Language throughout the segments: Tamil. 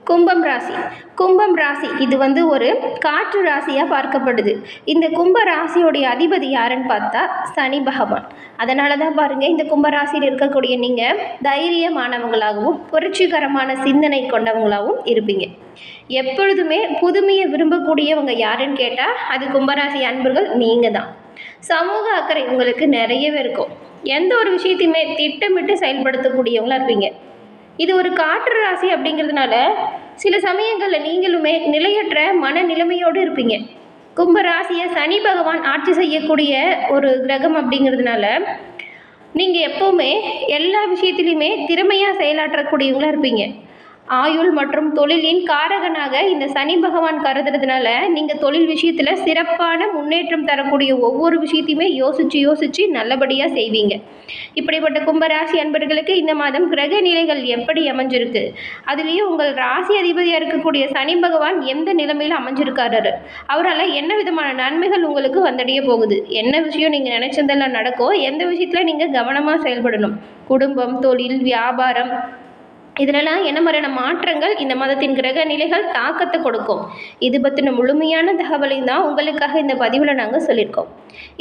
கும்பம் ராசி. கும்பம் ராசி இது ஒரு காற்று ராசியாக பார்க்கப்படுது. இந்த கும்ப ராசியோடைய அதிபதி யாருன்னு பார்த்தா சனி பகவான். அதனால தான் பாருங்கள், இந்த கும்ப ராசியில் இருக்கக்கூடிய நீங்கள் தைரியமானவங்களாகவும் புரட்சிகரமான சிந்தனை கொண்டவங்களாகவும் இருப்பீங்க. எப்பொழுதுமே புதுமையை விரும்பக்கூடியவங்க யாருன்னு கேட்டால் அது கும்பராசி அன்பர்கள் நீங்கள் தான். சமூக அக்கறை உங்களுக்கு நிறையவே இருக்கும். எந்த ஒரு விஷயத்தையுமே திட்டமிட்டு செயல்படுத்தக்கூடியவங்களா இருப்பீங்க. இது ஒரு காற்று ராசி அப்படிங்கிறதுனால சில சமயங்களில் நீங்களுமே நிலையற்ற மனநிலைமையோடு இருப்பீங்க. கும்பராசியை சனி பகவான் ஆட்சி செய்யக்கூடிய ஒரு கிரகம் அப்படிங்கிறதுனால நீங்கள் எப்போவுமே எல்லா விஷயத்துலையுமே திறமையாக செயலாற்றக்கூடியவங்களா இருப்பீங்க. ஆயுள் மற்றும் தொழிலின் காரகனாக இந்த சனி பகவான் கருதுறதுனால நீங்கள் தொழில் விஷயத்தில் சிறப்பான முன்னேற்றம் தரக்கூடிய ஒவ்வொரு விஷயத்தையுமே யோசித்து நல்லபடியாக செய்வீங்க. இப்படிப்பட்ட கும்பராசி அன்பர்களுக்கு இந்த மாதம் கிரக நிலைகள் எப்படி அமைஞ்சிருக்கு, அதுலேயும் உங்கள் ராசி அதிபதியாக இருக்கக்கூடிய சனி பகவான் எந்த நிலைமையில் அமைஞ்சிருக்காரு, அவரால் என்ன விதமான நன்மைகள் உங்களுக்கு வந்தடைய போகுது, என்ன விஷயம் நீங்கள் நினைச்சதெல்லாம் நடக்கும், எந்த விஷயத்தில் நீங்கள் கவனமாக செயல்படணும், குடும்பம், தொழில், வியாபாரம், இதிலெல்லாம் என்ன மாதிரியான மாற்றங்கள் இந்த மதத்தின் கிரக நிலைகள் தாக்கத்தை கொடுக்கும், இது பற்றின முழுமையான தகவலையும் தான் உங்களுக்காக இந்த பதிவில் நாங்கள் சொல்லியிருக்கோம்.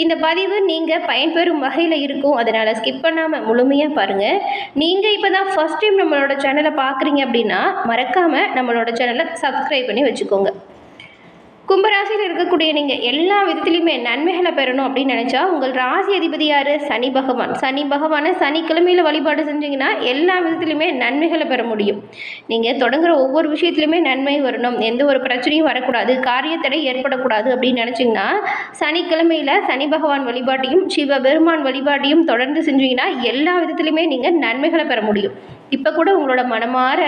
இந்த பதிவு நீங்கள் பயன்பெறும் வகையில் இருக்கும். அதனால் ஸ்கிப் பண்ணாமல் முழுமையாக பாருங்கள். நீங்கள் இப்போ தான் ஃபஸ்ட் டைம் நம்மளோட சேனலை பார்க்குறீங்க அப்படின்னா மறக்காமல் நம்மளோட சேனலை சப்ஸ்கிரைப் பண்ணி வச்சுக்கோங்க. கும்பராசியில் இருக்கக்கூடிய நீங்கள் எல்லா விதத்துலையுமே நன்மைகளை பெறணும் அப்படின்னு நினச்சா உங்கள் ராசி அதிபதி யார்? சனி பகவான். சனி பகவானை சனிக்கிழமையில் வழிபாடு செஞ்சிங்கன்னா எல்லா விதத்துலையுமே நன்மைகளை பெற முடியும். நீங்கள் தொடங்குகிற ஒவ்வொரு விஷயத்துலையுமே நன்மை வரணும், எந்த ஒரு பிரச்சனையும் வரக்கூடாது, காரியத்தடை ஏற்படக்கூடாது அப்படின்னு நினச்சிங்கன்னா சனிக்கிழமையில் சனி பகவான் வழிபாட்டையும் சிவபெருமான் வழிபாட்டையும் தொடர்ந்து செஞ்சீங்கன்னா எல்லா விதத்துலையுமே நீங்கள் நன்மைகளை பெற முடியும். இப்போ கூட உங்களோட மனமாற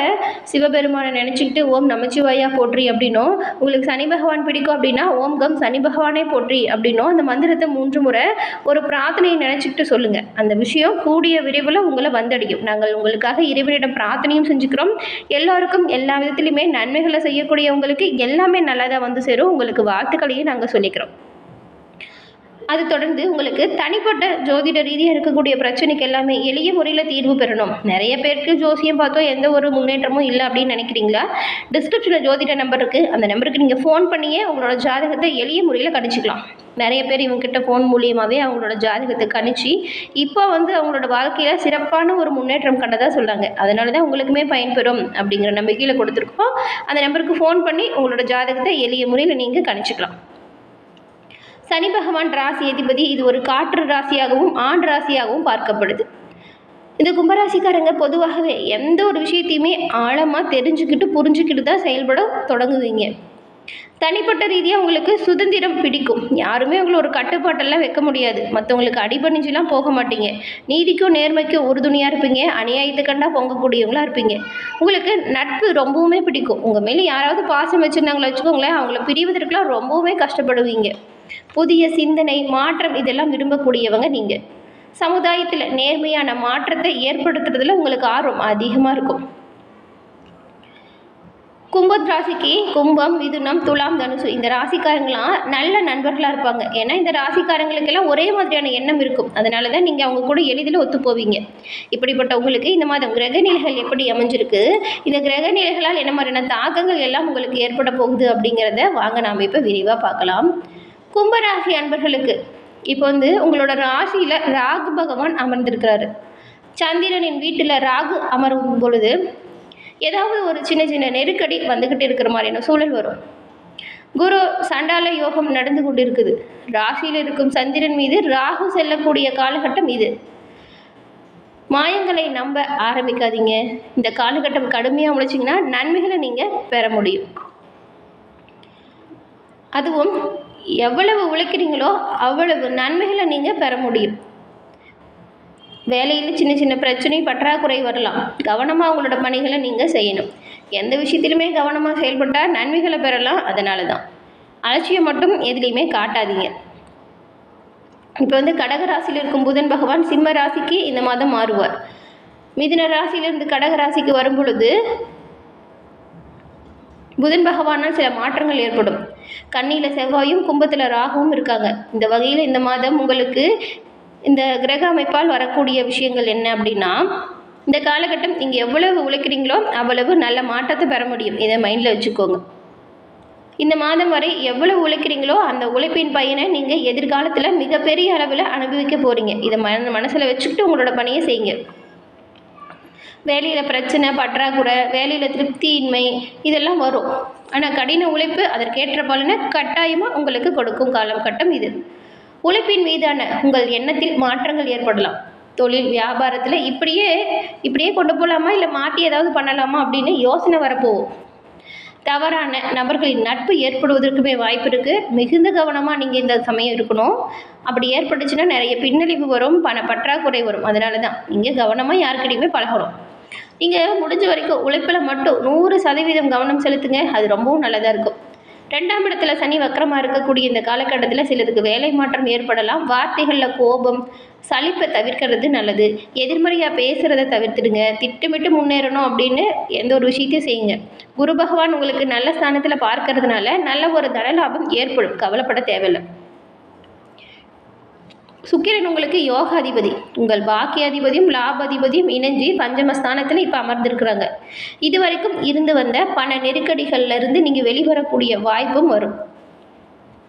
சிவபெருமானை நினச்சிக்கிட்டு ஓம் நமச்சிவாயா போற்றி அப்படின்னும், உங்களுக்கு சனி பகவான் பிடிக்கும் அப்படின்னா ஓம் கம் சனி பகவானே போற்றி அப்படின்னும் அந்த மந்திரத்தை 3 முறை ஒரு பிரார்த்தனையை நினச்சிக்கிட்டு சொல்லுங்கள். அந்த விஷயம் கூடிய விரைவில் உங்களை வந்தடையும். நாங்கள் உங்களுக்காக இறைவனிடம் பிரார்த்தனையும் செஞ்சுக்கிறோம். எல்லாருக்கும் எல்லா விதத்துலையுமே நன்மைகளை செய்யக்கூடியவங்களுக்கு எல்லாமே நல்லதாக வந்து சேரும். உங்களுக்கு வாழ்த்துக்களையும் நாங்கள் சொல்லிக்கிறோம். அது தொடர்ந்து உங்களுக்கு தனிப்பட்ட ஜோதிட ரீதியாக இருக்கக்கூடிய பிரச்சனைக்கு எல்லாமே எளிய முறையில் தீர்வு பெறணும். நிறைய பேருக்கு ஜோசியம் பார்த்தோம் எந்த ஒரு முன்னேற்றமும் இல்லை அப்படின்னு நினைக்கிறீங்களா? டிஸ்கிரிப்ஷனில் ஜோதிட நம்பர் இருக்குது. அந்த நம்பருக்கு நீங்கள் ஃபோன் பண்ணியே உங்களோட ஜாதகத்தை எளிய முறையில் கணிச்சிக்கலாம். நிறைய பேர் இவங்ககிட்ட ஃபோன் மூலியமாகவே அவங்களோட ஜாதகத்தை கணிச்சு இப்போ அவங்களோட வாழ்க்கையில் சிறப்பான ஒரு முன்னேற்றம் கண்டதாக சொல்லாங்க. அதனால தான் உங்களுக்குமே பயன்பெறும் அப்படிங்கிற நம்பிக்கையில் கொடுத்துருக்கோம். அந்த நம்பருக்கு ஃபோன் பண்ணி உங்களோட ஜாதகத்தை எளிய முறையில் நீங்கள் கணிச்சிக்கலாம். சனி பகவான் ராசி அதிபதி. இது ஒரு காற்று ராசியாகவும் ஆண் ராசியாகவும் பார்க்கப்படுது. இந்த கும்பராசிக்காரங்க பொதுவாகவே எந்த ஒரு விஷயத்தையுமே ஆழமாக தெரிஞ்சுக்கிட்டு புரிஞ்சுக்கிட்டு தான் செயல்பட தொடங்குவீங்க. தனிப்பட்ட ரீதியாக உங்களுக்கு சுதந்திரம் பிடிக்கும். யாருமே உங்களை ஒரு கட்டுப்பாட்டெல்லாம் வைக்க முடியாது. மற்றவங்களுக்கு அடிபணிஞ்சுலாம் போக மாட்டீங்க. நீதிக்கும் நேர்மைக்கும் உறுதுணையாக இருப்பீங்க. அநியாயத்தை கண்டா பொங்கக்கூடியவங்களா இருப்பீங்க. உங்களுக்கு நட்பு ரொம்பவுமே பிடிக்கும். உங்கள் மேலே யாராவது பாசம் வச்சுருந்தாங்களா வச்சுக்கோங்களேன், அவங்கள பிரிவதற்கெல்லாம் ரொம்பவுமே கஷ்டப்படுவீங்க. புதிய சிந்தனை, மாற்றம் இதெல்லாம் விரும்பக்கூடியவங்க நீங்கள். சமுதாயத்தில் நேர்மையான மாற்றத்தை ஏற்படுத்துறதுல உங்களுக்கு ஆர்வம் அதிகமாக இருக்கும். கும்பம் ராசிக்கு கும்பம், மிதுனம், துலாம், தனுசு இந்த ராசிக்காரங்களாம் நல்ல நண்பர்களாக இருப்பாங்க. ஏன்னா இந்த ராசிக்காரங்களுக்கெல்லாம் ஒரே மாதிரியான எண்ணம் இருக்கும். அதனால தான் நீங்கள் அவங்க கூட எளிதில் ஒத்து போவீங்க. இப்படிப்பட்ட உங்களுக்கு இந்த மாதம் கிரகநிலைகள் எப்படி அமைஞ்சிருக்கு, இந்த கிரகநிலைகளால் என்ன மாதிரியான தாக்கங்கள் எல்லாம் உங்களுக்கு ஏற்பட போகுது அப்படிங்கிறத வாங்க நாம் இப்போ விரிவாக பார்க்கலாம். கும்பராசி அன்பர்களுக்கு இப்போ உங்களோட ராசியில் ராகு பகவான் அமர்ந்திருக்கிறாரு. சந்திரனின் வீட்டில் ராகு அமரும் பொழுது ஏதாவது ஒரு சின்ன சின்ன நெருக்கடி வந்துக்கிட்டு இருக்கிற மாதிரியான சூழல் வரும். குரு சண்டால யோகம் நடந்து கொண்டு இருக்குது. ராசியில் இருக்கும் சந்திரன் மீது ராகு செல்லக்கூடிய காலகட்டம் இது. மாயங்களை நம்ப ஆரம்பிக்காதீங்க. இந்த காலகட்டம் கடுமையாக உழைச்சிங்கன்னா நன்மைகளை நீங்கள் பெற முடியும். அதுவும் எவ்வளவு உழைக்கிறீங்களோ அவ்வளவு நன்மைகளை நீங்கள் பெற முடியும். வேலையில் சின்ன சின்ன பிரச்சனை, பற்றாக்குறை வரலாம். கவனமாக உங்களோட பணிகளை நீங்கள் செய்யணும். எந்த விஷயத்திலுமே கவனமாக செயல்பட்டால் நன்மைகளை பெறலாம். அதனால தான் அலட்சியம் மட்டும் எதுலேயுமே காட்டாதீங்க. இப்போ கடக ராசியில் இருக்கும் புதன் பகவான் சிம்ம ராசிக்கு இந்த மாதம் மாறுவார். மிதுன ராசியிலிருந்து கடக ராசிக்கு வரும் பொழுது புதன் பகவானால் சில மாற்றங்கள் ஏற்படும். கன்னியில் செவ்வாயும் கும்பத்தில் ராகுவும் இருக்காங்க. இந்த வகையில் இந்த மாதம் உங்களுக்கு இந்த கிரக அமைப்பால் வரக்கூடிய விஷயங்கள் என்ன அப்படின்னா, இந்த காலகட்டம் நீங்கள் எவ்வளவு உழைக்கிறீங்களோ அவ்வளவு நல்ல மாற்றத்தை பெற முடியும். இதை மைண்டில் வச்சுக்கோங்க. இந்த மாதம் வரை எவ்வளவு உழைக்கிறீங்களோ அந்த உழைப்பின் பயனை நீங்கள் எதிர்காலத்தில் மிகப்பெரிய அளவில் அனுபவிக்க போகிறீங்க. இதை மனசில் வச்சுக்கிட்டு உங்களோட பணியை செய்யுங்க. வேலையில் பிரச்சனை, பற்றாக்குறை, வேலையில் திருப்தியின்மை இதெல்லாம் வரும். ஆனால் கடின உழைப்பு அதற்கேற்ற பலனை கட்டாயமாக உங்களுக்கு கொடுக்கும் காலகட்டம் இது. உழைப்பின் மீதான உங்கள் எண்ணத்தில் மாற்றங்கள் ஏற்படலாம். தொழில் வியாபாரத்தில் இப்படியே கொண்டு போகலாமா இல்லை மாற்றி ஏதாவது பண்ணலாமா அப்படின்னு யோசனை வரப்போகும். தவறான நபர்களின் நட்பு ஏற்படுவதற்குமே வாய்ப்பு இருக்குது. மிகுந்த கவனமாக நீங்கள் இந்த சமயம் இருக்கணும். அப்படி ஏற்பட்டுச்சுன்னா நிறைய பின்னடைவு வரும், பண பற்றாக்குறை வரும். அதனால தான் நீங்கள் கவனமாக யாருக்கிட்டையுமே பழகணும். நீங்கள் முடிஞ்ச வரைக்கும் உழைப்பில் மட்டும் 100% கவனம் செலுத்துங்க. அது ரொம்பவும் நல்லதாக இருக்கும். 2ஆம் இடத்துல சனி வக்கரமாக இருக்கக்கூடிய இந்த காலகட்டத்தில் சிலருக்கு வேலை மாற்றம் ஏற்படலாம். வார்த்தைகளில் கோபம், சலிப்பை தவிர்க்கிறது நல்லது. எதிர்மறையாக பேசுகிறத தவிர்த்துடுங்க. திட்டமிட்டு முன்னேறணும் அப்படின்னு எந்த ஒரு விஷயத்தையும் செய்யுங்க. குரு பகவான் உங்களுக்கு நல்ல ஸ்தானத்தில் பார்க்கறதுனால நல்ல ஒரு தனலாபம் ஏற்படும். கவலைப்பட தேவையில்லை. சுக்கிரன் உங்களுக்கு யோகாதிபதி, உங்கள் பாக்கியாதிபதியும் லாபாதிபதியும் இணைஞ்சு பஞ்சமஸ்தானத்தில் இப்போ அமர்ந்திருக்கிறாங்க. இது வரைக்கும் இருந்து வந்த பண நெருக்கடிகள்லேருந்து நீங்கள் வெளிவரக்கூடிய வாய்ப்பும் வரும்.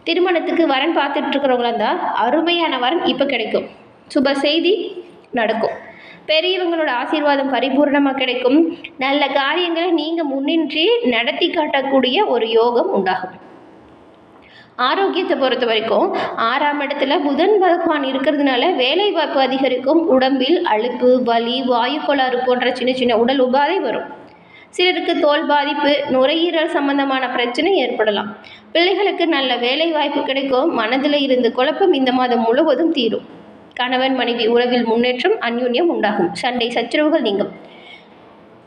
திருமணத்துக்கு வரன் பார்த்துட்ருக்கிறவங்களா இருந்தால் அருமையான வரன் இப்போ கிடைக்கும். சுப செய்தி நடக்கும். பெரியவங்களோட ஆசீர்வாதம் பரிபூர்ணமாக கிடைக்கும். நல்ல காரியங்களை நீங்கள் முன்னின்றி நடத்தி காட்டக்கூடிய ஒரு யோகம் உண்டாகும். ஆரோக்கியத்தை பொறுத்த வரைக்கும் 6ஆம் இடத்துல புதன் பகவான் இருக்கிறதுனால வேலை வாய்ப்பு அதிகரிக்கும். உடம்பில் அலுப்பு, வலி, வாயு கோளாறு போன்ற சின்ன சின்ன உடல் உபாதை வரும். சிலருக்கு தோல் பாதிப்பு, நுரையீரல் சம்பந்தமான பிரச்சனை ஏற்படலாம். பிள்ளைகளுக்கு நல்ல வேலை வாய்ப்பு கிடைக்கும். மனதில் இருந்து குழப்பம் இந்த மாதம் முழுவதும் தீரும். கணவன் மனைவி உறவில் முன்னேற்றம், அந்யோன்யம் உண்டாகும். சண்டை சச்சரவுகள் நீங்கும்.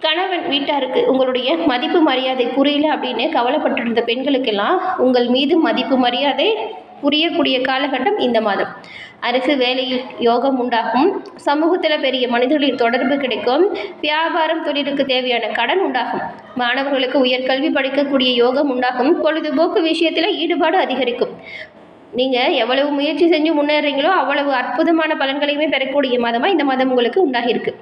கணவன் வீட்டாருக்கு உங்களுடைய மதிப்பு மரியாதை புரியல அப்படின்னு கவலைப்பட்டு இருந்த பெண்களுக்கெல்லாம் உங்கள் மீது மதிப்பு மரியாதை புரியக்கூடிய காலகட்டம் இந்த மாதம். அரசு வேலையில் யோகம் உண்டாகும். சமூகத்தில் பெரிய மனிதர்களின் தொடர்பு கிடைக்கும். வியாபாரம், தொழிலுக்கு தேவையான கடன் உண்டாகும். மாணவர்களுக்கு உயர்கல்வி படிக்கக்கூடிய யோகம் உண்டாகும். பொழுதுபோக்கு விஷயத்தில் ஈடுபாடு அதிகரிக்கும். நீங்கள் எவ்வளவு முயற்சி செஞ்சு முன்னேறீங்களோ அவ்வளவு அற்புதமான பலன்களையுமே பெறக்கூடிய மாதமாக இந்த மாதம் உங்களுக்கு உண்டாகியிருக்கு.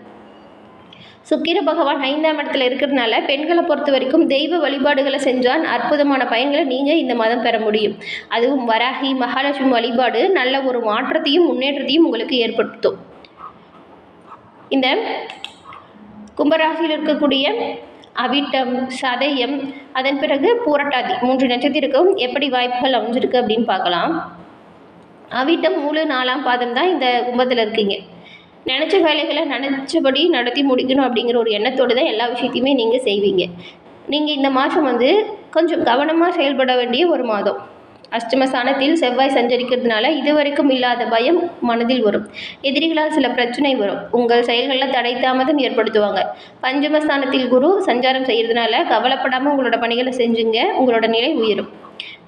சுக்கிர பகவான் 5ஆம் இடத்துல இருக்கிறதுனால பெண்களை பொறுத்த வரைக்கும் தெய்வ வழிபாடுகளை செஞ்சால் அற்புதமான பயன்களை நீங்கள் இந்த மாதம் பெற முடியும். அதுவும் வராகி, மகாலட்சுமி வழிபாடு நல்ல ஒரு மாற்றத்தையும் முன்னேற்றத்தையும் உங்களுக்கு ஏற்படுத்தும். இந்த கும்பராசியில் இருக்கக்கூடிய அவிட்டம், சதயம், அதன் பிறகு பூரட்டாதி 3 நட்சத்திரக்கும் எப்படி வாய்ப்புகள் அமைஞ்சிருக்கு அப்படின்னு பார்க்கலாம். அவிட்டம் 3, 4ஆம் பாதம் தான் இந்த கும்பத்தில் இருக்கீங்க. நினச்ச வேலைகளை நினச்சபடி நடத்தி முடிக்கணும் அப்படிங்கிற ஒரு எண்ணத்தோடு தான் எல்லா விஷயத்தையுமே நீங்கள் செய்வீங்க. நீங்கள் இந்த மாதம் கொஞ்சம் கவனமாக செயல்பட வேண்டிய ஒரு மாதம். அஷ்டமஸ்தானத்தில் செவ்வாய் சஞ்சரிக்கிறதுனால இதுவரைக்கும் இல்லாத பயம் மனதில் வரும். எதிரிகளால் சில பிரச்சனை வரும். உங்கள் செயல்களில் தடை தாமதம் ஏற்படுத்துவாங்க. பஞ்சமஸ்தானத்தில் குரு சஞ்சாரம் செய்கிறதுனால கவலைப்படாமல் உங்களோட பணிகளை செஞ்சுங்க. உங்களோட நிலை உயரும்.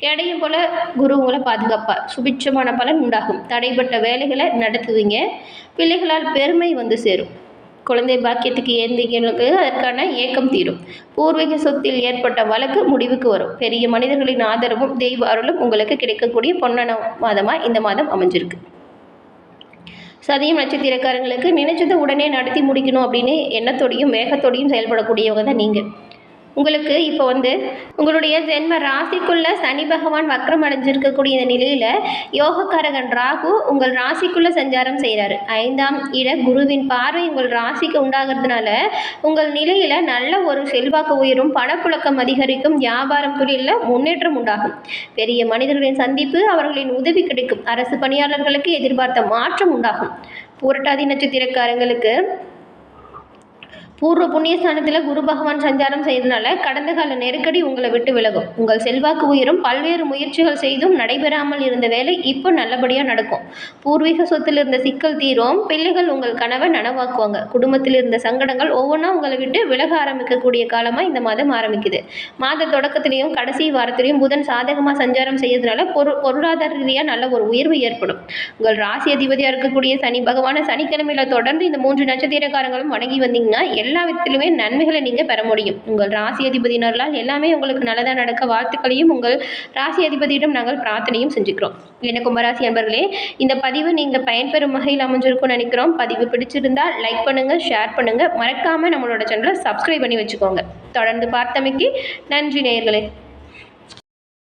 கேடையும் போல் குரு உங்களை பாதுகாப்பார். சுபிட்சமான பலன் உண்டாகும். தடைப்பட்ட வேலைகளை நடத்துவீங்க. பிள்ளைகளால் பெருமை சேரும். குழந்தை பாக்கியத்துக்கு ஏந்திகளுக்கு அதற்கான ஏக்கம் தீரும். பூர்வீக சொத்தில் ஏற்பட்ட வழக்கு முடிவுக்கு வரும். பெரிய மனிதர்களின் ஆதரவும் தெய்வ அருளும் உங்களுக்கு கிடைக்கக்கூடிய பொன்னான மாதமாக இந்த மாதம் அமைஞ்சிருக்கு. சதயம் நட்சத்திரக்காரங்களுக்கு நினைச்சதை உடனே நடத்தி முடிக்கணும் அப்படின்னு எண்ணத்தோடையும் வேகத்தோடையும் செயல்படக்கூடியவங்க தான் நீங்கள். உங்களுக்கு இப்போ உங்களுடைய ஜென்ம ராசிக்குள்ளே சனி பகவான் வக்ரம் அடைஞ்சிருக்கக்கூடிய இந்த நிலையில் யோகக்காரகன் ராகு உங்கள் ராசிக்குள்ளே சஞ்சாரம் செய்கிறாரு. 5ஆம் இட குருவின் பார்வை உங்கள் ராசிக்கு உண்டாகிறதுனால உங்கள் நிலையில் நல்ல ஒரு செல்வாக்கு உயரும். பணப்புழக்கம் அதிகரிக்கும். வியாபாரம், தொழிலில் முன்னேற்றம் உண்டாகும். பெரிய மனிதர்களின் சந்திப்பு, அவர்களின் உதவி கிடைக்கும். அரசு பணியாளர்களுக்கு எதிர்பார்த்த மாற்றம் உண்டாகும். பூரட்டாதி நட்சத்திரக்காரங்களுக்கு பூர்வ புண்ணியஸ்தானத்தில் குரு பகவான் சஞ்சாரம் செய்ததுனால கடந்த கால நெருக்கடி உங்களை விட்டு விலகும். உங்கள் செல்வாக்கு உயரும். பல்வேறு முயற்சிகள் செய்தும் நடைபெறாமல் இருந்த வேலை இப்போ நல்லபடியாக நடக்கும். பூர்வீக சொத்தில் இருந்த சிக்கல் தீரும். பிள்ளைகள் உங்கள் கனவை நனவாக்குவாங்க. குடும்பத்தில் இருந்த சங்கடங்கள் ஒவ்வொன்றா உங்களை விட்டு விலக ஆரம்பிக்கக்கூடிய காலமாக இந்த மாதம் ஆரம்பிக்குது. மாத தொடக்கத்திலையும் கடைசி வாரத்திலையும் புதன் சாதகமாக சஞ்சாரம் செய்யறதுனால பொருளாதார ரீதியாக நல்ல ஒரு உயர்வு ஏற்படும். உங்கள் ராசி அதிபதியாக இருக்கக்கூடிய சனி பகவான சனிக்கிழமையில தொடர்ந்து இந்த 3 நட்சத்திரக்காரங்களும் வணங்கி வந்தீங்கன்னா எல்லா விதத்திலுமே நன்மைகளை நீங்கள் பெற முடியும். உங்கள் ராசி அதிபதியினர்களால் எல்லாமே உங்களுக்கு நல்லதாக நடக்க வாழ்த்துக்களையும் உங்கள் ராசி அதிபதியிடம் நாங்கள் பிரார்த்தனையும் செஞ்சுக்கிறோம். என்ன கும்பராசி அன்பர்களே, இந்த பதிவு நீங்கள் பயன்பெறும் வகையில் அமைஞ்சிருக்கும்னு நினைக்கிறோம். பதிவு பிடிச்சிருந்தால் லைக் பண்ணுங்கள், ஷேர் பண்ணுங்கள், மறக்காமல் நம்மளோட சேனலை சப்ஸ்கிரைப் பண்ணி வச்சுக்கோங்க. தொடர்ந்து பார்த்தமைக்கு நன்றி நேயர்களே.